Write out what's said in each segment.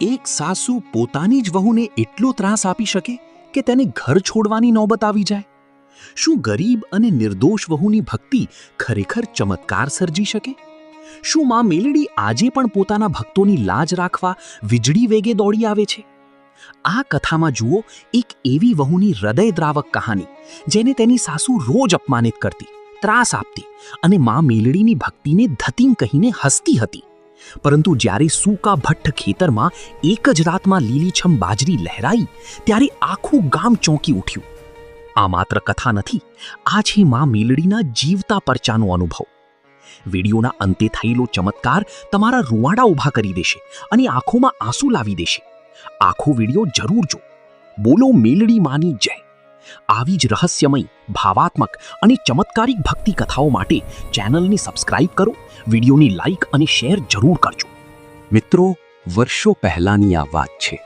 એક સાસુ પોતાની જ વહુને એટલો ત્રાસ આપી શકે કે તેને ઘર છોડવાની નોબત આવી જાય? શું ગરીબ અને નિર્દોષ વહુની ભક્તિ ખરેખર ચમત્કાર સર્જી શકે? શું માં મેલડી આજે પણ પોતાના ભક્તોની લાજ રાખવા વીજળી વેગે દોડી આવે છે? આ કથામાં જુઓ એક એવી વહુની હૃદયદ્રાવક કહાની જેને તેની સાસુ રોજ અપમાનિત કરતી, ત્રાસ આપતી અને માં મેલડીની ભક્તિને ધતિંગ કહીને હસતી હતી. પરંતુ જ્યારે સૂકા ભઠ્ઠ ખેતરમાં એક જ રાતમાં લીલીછમ બાજરી લહેરાઈ ત્યારે આખું ગામ ચોંકી ઉઠ્યું. આ માત્ર કથા નથી, આ છે માં મેલડીના જીવતા પરચાનો અનુભવ. વિડીયોના અંતે થયેલો ચમત્કાર તમારા રૂવાડા ઊભા કરી દેશે અને આંખોમાં આંસુ લાવી દેશે. આખો વિડીયો જરૂર જો. બોલો મેલડી માની જય. આવી જ રહસ્યમય, ભાવાત્મક અને ચમત્કારિક ભક્તિ કથાઓ માટે ચેનલને સબસ્ક્રાઇબ કરો, વિડીયોની લાઇક અને શેર જરૂર કરજો. મિત્રો, વર્ષો પહેલાંની આ વાત છે.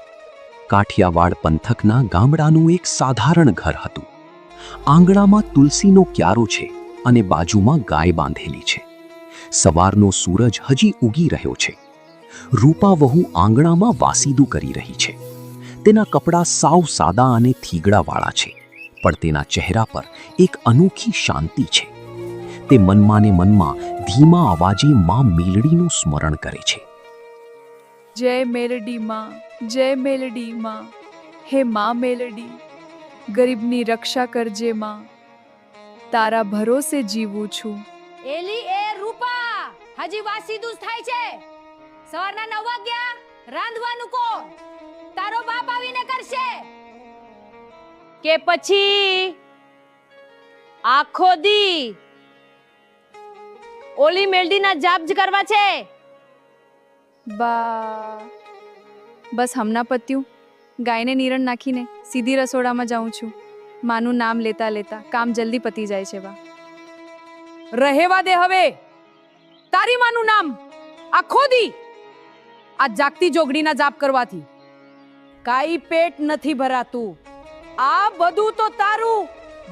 કાઠિયાવાડ પંથકના ગામડાનું એક સાધારણ ઘર હતું. આંગણામાં તુલસીનો ક્યારો છે અને બાજુમાં ગાય બાંધેલી છે. સવારનો સૂરજ હજી ઉગી રહ્યો છે. રૂપા વહુ આંગણામાં વાસીદું કરી રહી છે. તેના કપડાં સાવ સાદા અને થીગડાવાળા છે, પણ તેના ચહેરા પર એક અનોખી શાંતિ છે. તે મનમાં ને મનમાં ધીમા અવાજે માં મેલડીનું સ્મરણ કરે છે. જય મેલડી માં, જય મેલડી માં, હે માં મેલડી, ગરીબની રક્ષા કરજે માં, તારા ભરોસે જીવું છું. એલી એ રૂપા, હજી વાસીદું થાય છે? સવારના 9 વાગ્યા, રાંધવાનું કોણ? તારો બાપ આવીને કરશે કે પછી આખો દી ઓલી મેલડીના જાપ જ કરવા છે? બસ હમણાં પત્યું. ગાયને નીરણ નાખીને સીધી રસોડામાં જાઉં છું. માનું નામ લેતા લેતા કામ જલ્દી પતી જાય છે. બા, રહેવા દે હવે તારી માનું નામ આખો દી આ જાગતી જોગડીના જાપ કરવાથી કાઈ પેટ નથી ભરાતું. આ બધું તો તારું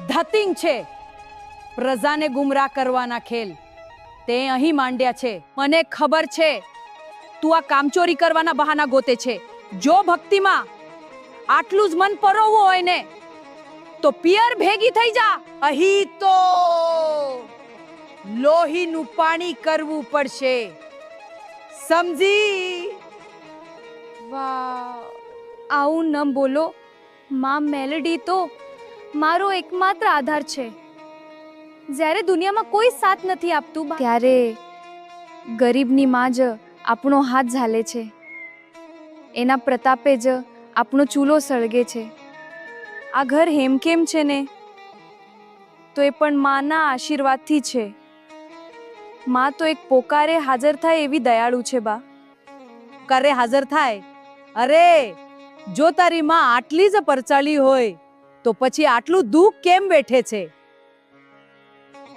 ધતિંગ છે, પ્રજાને ગુમરાહ કરવાના ખેલ તે અહીં માંડ્યા છે. મને ખબર છે તું આ કામચોરી કરવાના બહાના ગોતે છે. જો ભક્તિમાં આટલું જ મન પરોવવું હોય ને તો પિયર ભેગી થઈ જા. અહીં તો લોહીનું પાણી કરવું પડશે, સમજી? વાહ, આવું ન બોલો. માં મેલડી તો મારો એકમાત્ર આધાર છે. જ્યારે દુનિયામાં કોઈ સાથ નથી આપતું ત્યારે ગરીબની માં જ આપણો હાથ ઝાલે છે. એના પ્રતાપે જ આપણો ચૂલો સળગે છે. આ ઘર હેમખેમ છે ને તો એ પણ માના આશીર્વાદથી છે. માં તો એક પોકારે હાજર થાય એવી દયાળુ છે. બા, કરે હાજર થાય? અરે, જો તારી માં આટલી જ પરચાળી હોય તો પછી આટલું દુઃખ કેમ બેઠે છે?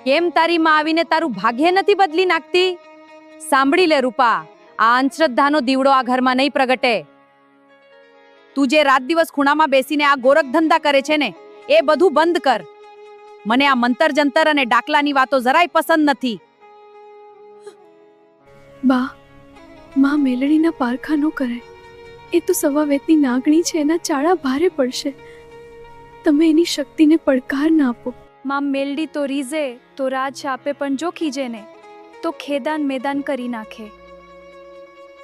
કેમ તારી માં આવીને તારું ભાગ્ય નથી બદલી નાખતી? સાંભળી લે રૂપા, આ અંધશ્રદ્ધાનો દીવડો આ ઘરમાં નહીં પ્રગટે. તું જે રાત દિવસ ખૂણામાં બેસીને આ ગોરખ ધંધા કરે છે ને એ બધું બંધ કર. મને આ મંતર જંતર અને ડાકલાની વાતો જરાય પસંદ નથી. બા, માં મેલડીના પારખા ન કરાય. એ તો સવાવેતની નાગણી છે, એના ચાળા ભારે પડશે. તમે એની શક્તિને પડકાર ના આપો. માં મેલડી તો રીઝે તો રાજ આપે, પણ જો ખીજે ને તો ખેદાન મેદાન કરી નાખે.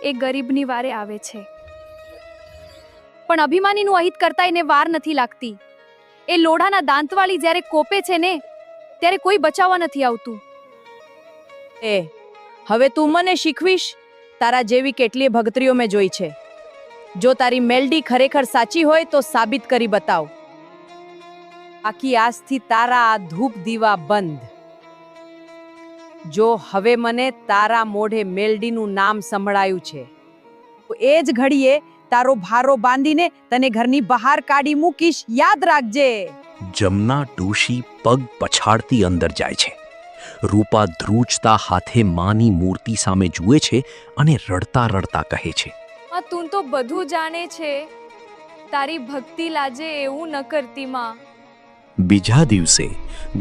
એ ગરીબની વારે આવે છે, પણ અભિમાનીનું અહિત કરતા એને વાર નથી લાગતી. એ લોઢાના દાંતવાળી જ્યારે કોપે છે ને ત્યારે કોઈ બચાવવા નથી આવતું. એ હવે તું મને શીખવીશ? તારા જેવી કેટલીય ભગત્રીઓ મેં જોઈ છે. જો તારી મેલડી ખરેખર સાચી હોય તો સાબિત કરી બતાવ. બાકી આજથી તારા આ ધૂપ દીવા બંધ. જો હવે મને તારા મોઢે મેલડીનું નામ સંભળાયું છે તો એ જ ઘડીએ તારો ભારો બાંધીને તને ઘરની બહાર કાઢી મૂકીશ, યાદ રાખજે. જમના ડોશી પગ પછાડતી અંદર જાય છે. રૂપા ધ્રુજતા હાથે માની મૂર્તિ સામે જુએ છે અને રડતા રડતા કહે છે, તું તો બધું જાણે છે, તારી ભક્તિ લાજે એવું ન કરતી માં. બીજા દિવસે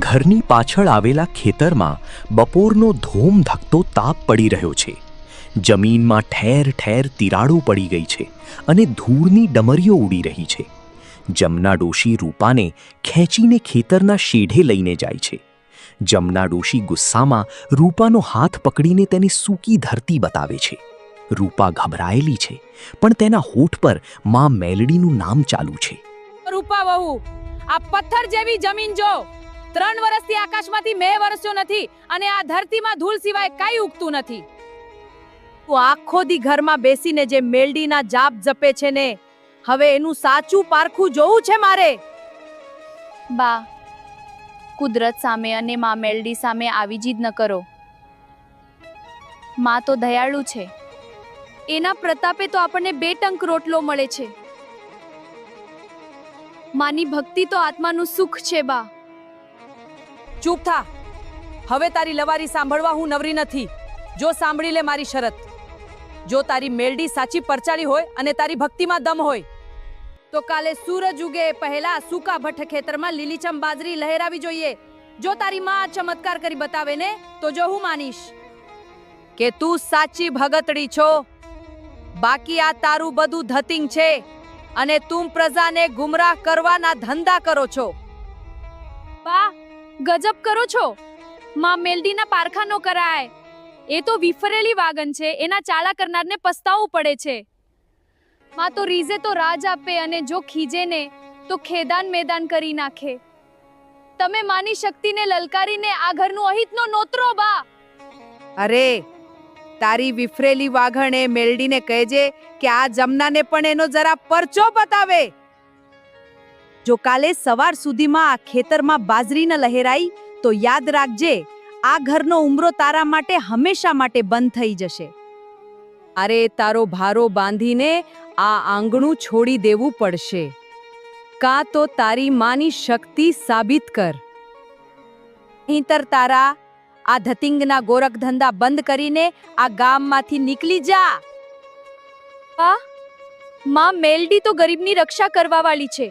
ઘરની પાછળ આવેલા ખેતરમાં બપોરનો ધોમ ધકતો તાપ પડી રહ્યો છે. જમીનમાં ઠેર ઠેર તિરાડો પડી ગઈ છે અને ધૂળની ડમરીઓ ઉડી રહી છે. જમના ડોશી રૂપાને ખેંચીને ખેતરના શેઢે લઈને જાય છે. જમના ડોશી ગુસ્સામાં રૂપાનો હાથ પકડીને તેને સૂકી ધરતી બતાવે છે. રૂપા ગભરાયેલી છે, પણ તેના હોઠ પર માં મેલડીનું નામ ચાલુ છે. રૂપા વહુ, આ પથ્થર જેવી જમીન જો 3 વર્ષથી આકાશમાંથી મેં વરસ્યો નથી અને આ ધરતીમાં ધૂળ સિવાય કાંઈ ઉગતું નથી. તું આખો દી ઘરમાં બેસીને જે મેલડીના જાપ જપે છે ને, હવે એનું સાચું પારખું જોવું છે મારે. બા, કુદરત સામે અને માં મેલડી સામે આવી જીદ ન કરો. માં તો દયાળુ છે. એના પ્રતાપે તો આપણને 2 ટંક રોટલો મળે છે. માની ભક્તિ તો આત્માનું સુખ છે બા. ચૂપ થા. હવે તારી લવારી સાંભળવા હું નવરી નથી. જો સાંભળી લે મારી શરત. જો તારી મેલડી સાચી પરચાળી હોય અને તારી ભક્તિમાં દમ હોય તો કાલે સૂરજ ઉગે પહેલા સૂકા ભઠ્ઠ ખેતરમાં લીલીછમ બાજરી લહેરાવી જોઈએ. જો તારી માં ચમત્કાર કરી બતાવે ને તો જો હું માનીશ કે તું સાચી ભગતડી છો. બાકી આ તારું બધું ધતિંગ છે અને તું પ્રજાને ગુમરાહ કરવાના ધંધા કરો છો. બા, ગજબ કરો છો. માં મેલડીના પારખા નો કરાય. એ તો વિફરેલી વાગન છે. એના ચાળા કરનારને પસ્તાવવું પડે છે. માં તો રીઝે તો રાજ આપે અને જો ખીજે ને તો ખેદાન મેદાન કરી નાખે. તમે માની શક્તિને લલકારીને આ ઘરનું અહિતનો નોતરો બા. અરે, તારી વિફરેલી વાઘણે મેલડીને કહેજે કે આ જમનાને પણ એનો જરા પરચો બતાવે. જો કાલે સવાર સુધીમાં આ ખેતરમાં બાજરી ન લહેરાઈ તો યાદ રાખજે, આ ઘરનો ઉમરો તારા માટે હંમેશા માટે બંધ થઈ જશે. અરે, તારો ભારો બાંધીને આ આંગણું છોડી દેવું પડશે. કાં તો તારી માની શક્તિ સાબિત કર. નહીંતર તારા આ ધતિંગના ગોરખ ધંધા બંધ કરીને આ ગામમાંથી નીકળી જા. બા, માં મેલડી તો ગરીબની રક્ષા કરવા વાળી છે.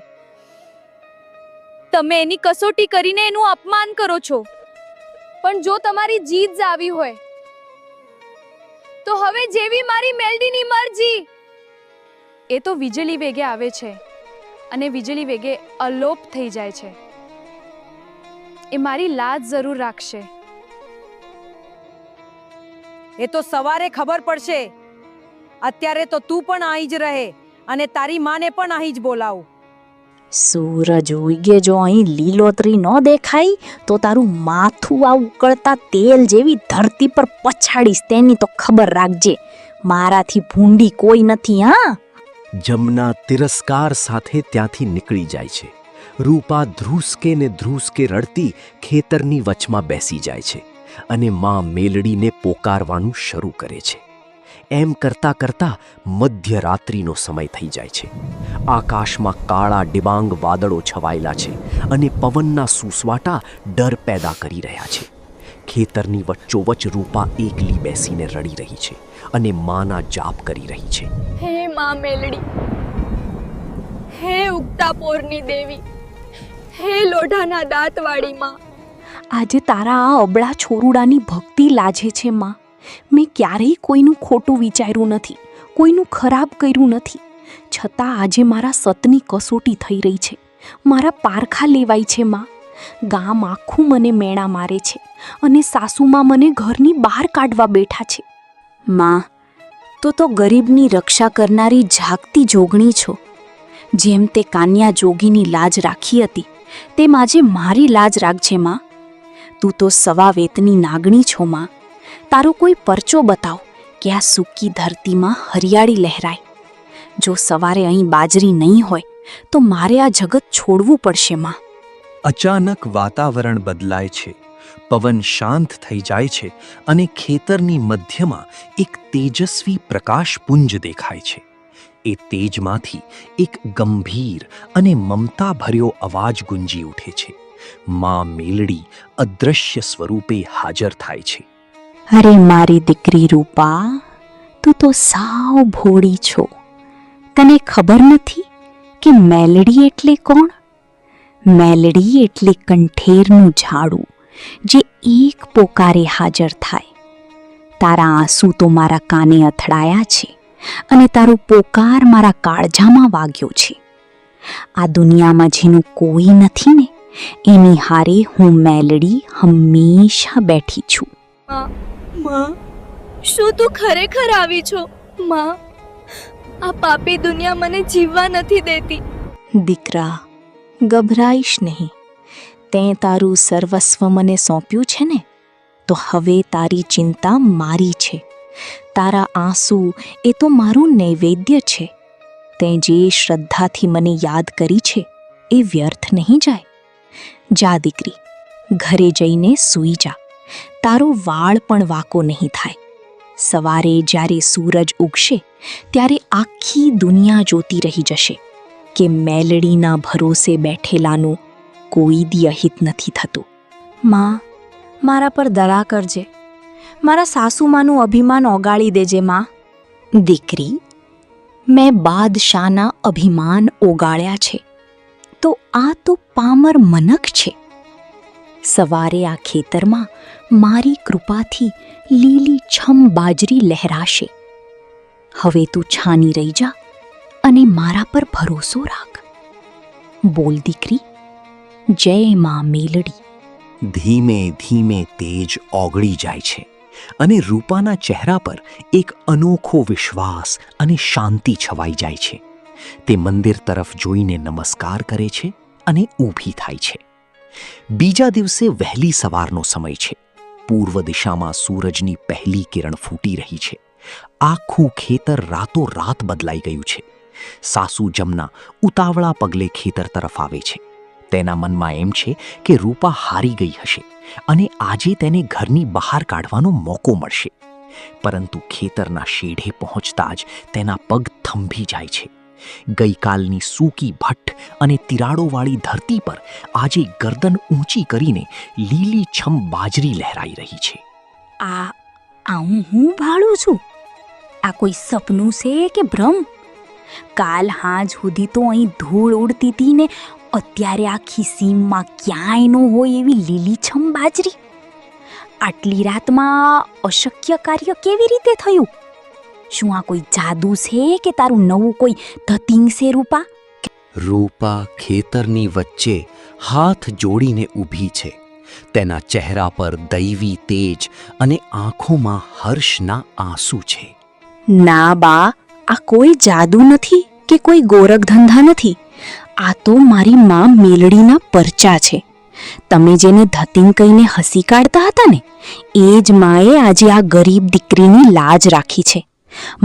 તમે એની કસોટી કરીને એનું અપમાન કરો છો. પણ જો તમારી જીત જ આવી હોય તો હવે જેવી મારી મેલડીની મરજી. એ તો વીજળી વેગે આવે છે અને વીજળી વેગે અલોપ થઈ જાય છે. એ મારી લાજ જરૂર રાખશે. એ તો સવારે ખબર પડશે. અત્યારે તો તું પણ અહીં જ રહે અને તારી માને પણ અહીં જ બોલાવું. સૂરજ ઉગે જો અહીં લીલોતરી ન દેખાય તો તારું માથું આ ઉકળતા તેલ જેવી ધરતી પર પછાડીશ. તેની તો ખબર રાખજે. મારાથી ભૂંડી કોઈ નથી. હા, જમના તિરસ્કાર સાથે ત્યાંથી નીકળી જાય છે. રૂપા ધ્રુસકે ને ધ્રુસકે રડતી ખેતરની વચમાં બેસી જાય છે અને માં મેલડીને પોકારવાનું શરૂ કરે છે. એમ કરતા કરતા મધ્યરાત્રિનો સમય થઈ જાય છે. આકાશમાં કાળા ડિબાંગ વાદળો છવાયેલા છે અને પવનના સૂસવાટા ડર પેદા કરી રહ્યા છે. ખેતરની વચ્ચોવચ રૂપા એકલી બેસીને રડી રહી છે અને માના જાપ કરી રહી છે. હે માં મેલડી, હે ઉગતા પોરની દેવી, હે લોઢાના દાંતવાળી માં, આજે તારા આ અબળા છોરુડાની ભક્તિ લાજે છે માં. મેં ક્યારેય કોઈનું ખોટું વિચાર્યું નથી, કોઈનું ખરાબ કર્યું નથી. છતાં આજે મારા સતની કસોટી થઈ રહી છે. મારા પારખા લેવાય છે માં. ગામ આખું મને મેણા મારે છે અને સાસુમાં મને ઘરની બહાર કાઢવા બેઠા છે. માં, તો ગરીબની રક્ષા કરનારી જાગતી જોગણી છો. જેમ તે કાન્યા જોગીની લાજ રાખી હતી તેમ આજે મારી લાજ રાખજે માં. તું તો સવા વેતની નાગણી છો માં. તારો કોઈ પરચો બતાવ કે આ સૂકી ધરતીમાં હરિયાળી લહેરાય. જો સવારે અહીં બાજરી નહીં હોય તો મારે આ જગત છોડવું પડશે માં. અચાનક વાતાવરણ બદલાય છે. પવન શાંત થઈ જાય છે અને ખેતરની મધ્યમાં એક તેજસ્વી પ્રકાશપુંજ દેખાય છે. એ તેજમાંથી એક ગંભીર અને મમતાભર્યો અવાજ ગુંજી ઉઠે છે. માં મેલડી અદૃશ્ય સ્વરૂપે હાજર થાય છે. અરે મારી દીકરી રૂપા, તું તો સાવ ભોળી છો. તને ખબર નથી કે મેલડી એટલે કોણ? મેલડી એટલે કંઠેરનું ઝાડું જે એક પોકારે હાજર થાય. તારા આંસુ તો મારા કાને અથડાયા છે અને તારો પોકાર મારા કાળજામાં વાગ્યો છે. આ દુનિયામાં જેનું કોઈ નથી ને એની હારે હું મેલડી હંમેશા બેઠી છું. માં, શું તું ખરેખર આવી છો? માં, આ પાપી દુનિયા મને જીવવા નથી દેતી. દીકરા, ગભરાઈશ નહીં. તે તારું સર્વસ્વ મને સોંપ્યું છે ને, તો હવે તારી ચિંતા મારી છે. તારા આંસુ એ તો મારું નૈવેદ્ય છે. તે જે શ્રદ્ધાથી મને યાદ કરી છે એ વ્યર્થ નહીં જાય. જા દીકરી, ઘરે જઈને સૂઈ જા. તારો વાળ પણ વાંકો નહીં થાય. સવારે જ્યારે સૂરજ ઉગશે ત્યારે આખી દુનિયા જોતી રહી જશે કે મેલડીના ભરોસે બેઠેલાનું કોઈ દી અહિત નથી થતું. માં, મારા પર દયા કરજે. મારા સાસુમાનું અભિમાન ઓગાળી દેજે માં. દીકરી, મેં બાદશાહના અભિમાન ઓગાળ્યા છે તો આ તો પામર મનક છે. સવારે આ ખેતરમાં મારી કૃપાથી લીલી છમ બાજરી લહેરાશે. હવે તું છાની રહી જા અને મારા પર ભરોસો રાખ. બોલ દીકરી, જય માં મેલડી. ધીમે ધીમે તેજ ઓગળી જાય છે અને રૂપાના ચહેરા પર એક અનોખો વિશ્વાસ અને શાંતિ છવાઈ જાય છે. તે મંદિર તરફ જોઈને નમસ્કાર કરે છે અને ઊભી થાય છે. બીજા દિવસે વહેલી સવારનો સમય છે. પૂર્વ દિશામાં સૂરજની પહેલી કિરણ ફૂટી રહી છે. આખું ખેતર રાતોરાત બદલાઈ ગયું છે. સાસુ જમના ઉતાવળા પગલે ખેતર તરફ આવે છે. તેના મનમાં એમ છે કે રૂપા હારી ગઈ હશે અને આજે તેને ઘરની બહાર કાઢવાનો મોકો મળશે. પરંતુ ખેતરના શેઢે પહોંચતા જ તેના પગ થંભી જાય છે. ગઈકાલની સૂકી ભઠ્ઠ અને તિરાડોવાળી ધરતી પર આજે ગરદન ઊંચી કરીને લીલી છમ બાજરી લહેરાઈ રહી છે. આ હું ભાળું છું? આ કોઈ સપનું છે કે ભ્રમ? કાલ હાંજ સુધી તો અહીં ધૂળ ઉડતી હતી ને અત્યારે આખી સીમમાં ક્યાંય ન હોય એવી લીલીછમ બાજરી. આટલી રાતમાં અશક્ય કાર્ય કેવી રીતે થયું? શું આ કોઈ જાદુ છે કે તારું નવું કોઈ ધતિંગ છે રૂપા? રૂપા ખેતરની વચ્ચે હાથ જોડીને ઊભી છે. તેના ચહેરા પર દૈવી તેજ અને આંખોમાં હર્ષના આંસુ છે. ના બા, આ કોઈ જાદુ નથી કે કોઈ ગોરખધંધા નથી. આ તો મારી માં મેલડીના પરચા છે. તમે જેને ધતિંગ કહીને હસી કાઢતા હતા ને એ જ માએ આજે આ ગરીબ દીકરીની લાજ રાખી છે.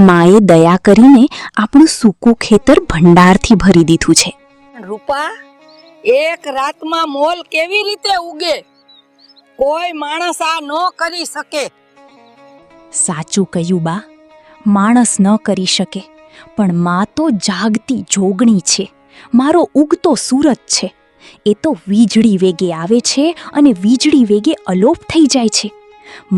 માએ દયા કરીને આપણું સૂકું ખેતર ભંડારથી ભરી દીધું છે. રૂપા, એક રાતમાં મોલ કેવી રીતે ઉગે? કોઈ માણસ આ ન કરી શકે. સાચું કહ્યું બા, માણસ ન કરી શકે, પણ માં તો જાગતી જોગણી છે. મારો ઉગતો સૂરજ છે. એ તો વીજળી વેગે આવે છે અને વીજળી વેગે અલોપ થઈ જાય છે.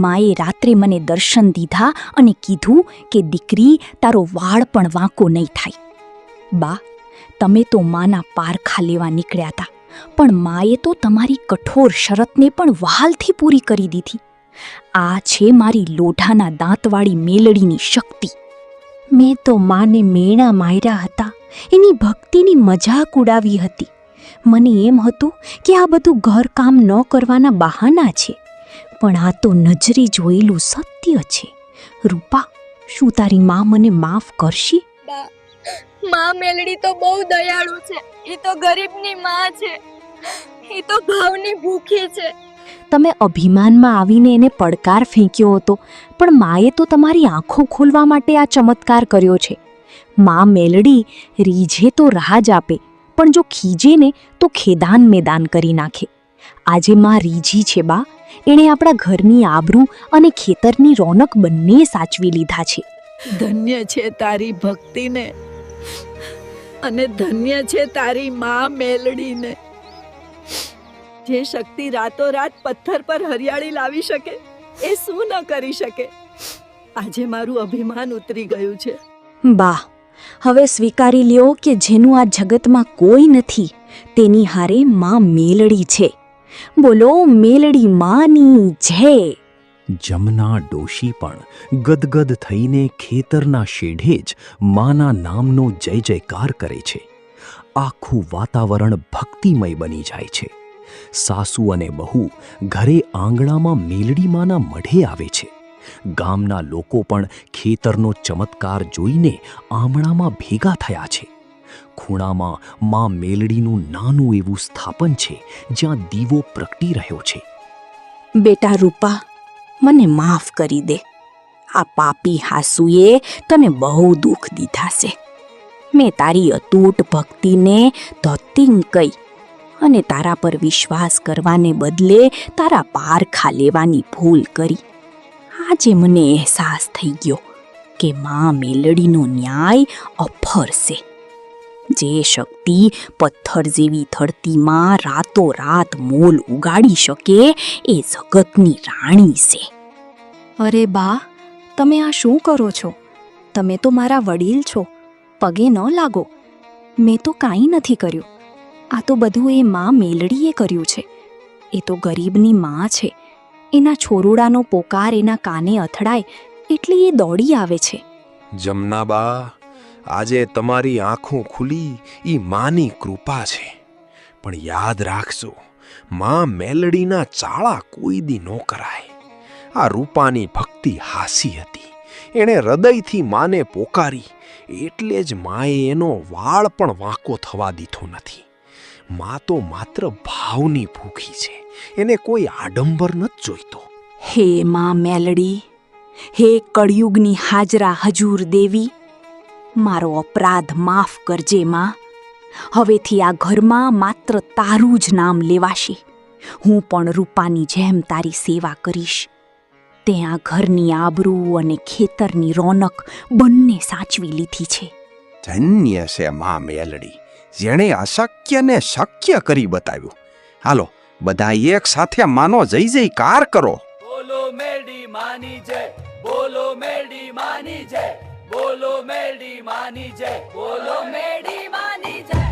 માએ રાત્રે મને દર્શન દીધા અને કીધું કે દીકરી, તારો વાળ પણ વાંકો નહીં થાય. બા, તમે તો માના પારખા લેવા નીકળ્યા હતા, પણ માએ તો તમારી કઠોર શરતને પણ વહાલથી પૂરી કરી દીધી. આ છે મારી લોઢાના દાંતવાળી મેલડીની શક્તિ. મેં તો માને મેણા માર્યા હતા, એની ભક્તિની મજાક ઉડાવી હતી. મને એમ હતું કે આ બધું ઘરકામ ન કરવાના બહાના છે, પણ આ તો નજરે જોયેલું સત્ય છે. રૂપા, શું તારી માં મને માફ કરશે? માં મેલડી તો બહુ દયાળુ છે. એ તો ગરીબની માં છે. એ તો ભાવની ભૂખી છે. તમે અભિમાનમાં આવીને એને પડકાર ફેંક્યો હતો, પણ માએ તો તમારી આંખો ખોલવા માટે આ ચમત્કાર કર્યો છે. માં મેલડી રીઝે તો રાહ જ આપે, પણ જો ખીજે ને તો ખેદાન મેદાન કરી નાખે. આજે માં રીઝી છે બા. એણે આપણા ઘરની આબરૂ અને ખેતરની રોનક બંને સાચવી લીધા છે. ધન્ય છે તારી ભક્તિને અને ધન્ય છે તારી માં મેલડીને. જે શક્તિ રાતોરાત પથ્થર પર હરિયાળી લાવી શકે એ શું ન કરી શકે? આજે મારું અભિમાન ઉતરી ગયું છે. બા, હવે સ્વીકારી લ્યો કે જેનું આ જગતમાં કોઈ નથી તેની હારે માં મેલડી છે. બોલો મેલડી માની જય. જમના ડોશી પણ ગદગદ થઈને ખેતરના શેઢે જ માના નામનો જય જયકાર કરે છે. આખું વાતાવરણ ભક્તિમય બની જાય છે. સાસુ અને બહુ ઘરે આંગણામાં મેલડી માના મઢે આવે છે. ગામના લોકો પણ ખેતરનો ચમત્કાર જોઈને આમણામાં ભેગા થયા છે. ખૂણામાં માં મેલડીનું નાનું એવું સ્થાપન છે, જ્યાં દીવો પ્રગટી રહ્યો છે. બેટા રૂપા, મને માફ કરી દે. આ પાપી હાસુએ તને બહુ દુઃખ દીધા છે. મેં તારી અતૂટ ભક્તિને ધતિંગ કહી અને તારા પર વિશ્વાસ કરવાને બદલે તારા પારખા લેવાની ભૂલ કરી. આજે મને અહેસાસ થઈ ગયો કે માં મેલડીનો ન્યાય અફર છે. જે શક્તિ પથ્થર જેવી ધરતીમાં રાતોરાત મોલ ઉગાડી શકે એ જગતની રાણી છે. અરે બા, તમે આ શું કરો છો? તમે તો મારા વડીલ છો, પગે ન લાગો. મેં તો કાંઈ નથી કર્યું. આ તો બધું એ માં મેલડીએ કર્યું છે. એ તો ગરીબની માં છે. એના છોરુડાનો પોકાર એના કાને અથડાય એટલે એ દોડી આવે છે. જમનાબા, આજે તમારી આંખો ખુલી ઈ માની કૃપા છે. પણ યાદ રાખજો, માં મેલડીના ચાળા કોઈ દી ન કરાય. આ રૂપાની ભક્તિ હાસી હતી. એણે હૃદયથી માને પોકારી એટલે જ માએ એનો વાળ પણ વાંકો થવા દીધો નથી. માં તો માત્ર ભાવની ભૂખી છે. એને કોઈ આડંબર નથી જોઈતો. હે માં મેલડી, હે કળિયુગની હાજરા હજૂર દેવી, મારો અપરાધ માફ કરજે માં. હવેથી આ ઘરમાં માત્ર તારું જ નામ લેવાશે. હું પણ રૂપાની જેમ તારી સેવા કરીશ. તે આ ઘરની આબરૂ અને ખેતરની રોનક બંને સાચવી લીધી છે. ધન્ય છે માં મેલડી, જેણે અશક્યને શક્ય કરી બતાવ્યું. હાલો, બધા એક સાથે માનો જય જયકાર કરો. બોલો મેલડી માની જય, બોલો મેલડી માની જય, બોલો મેલડી માની જય, બોલો મેલડી માની જય.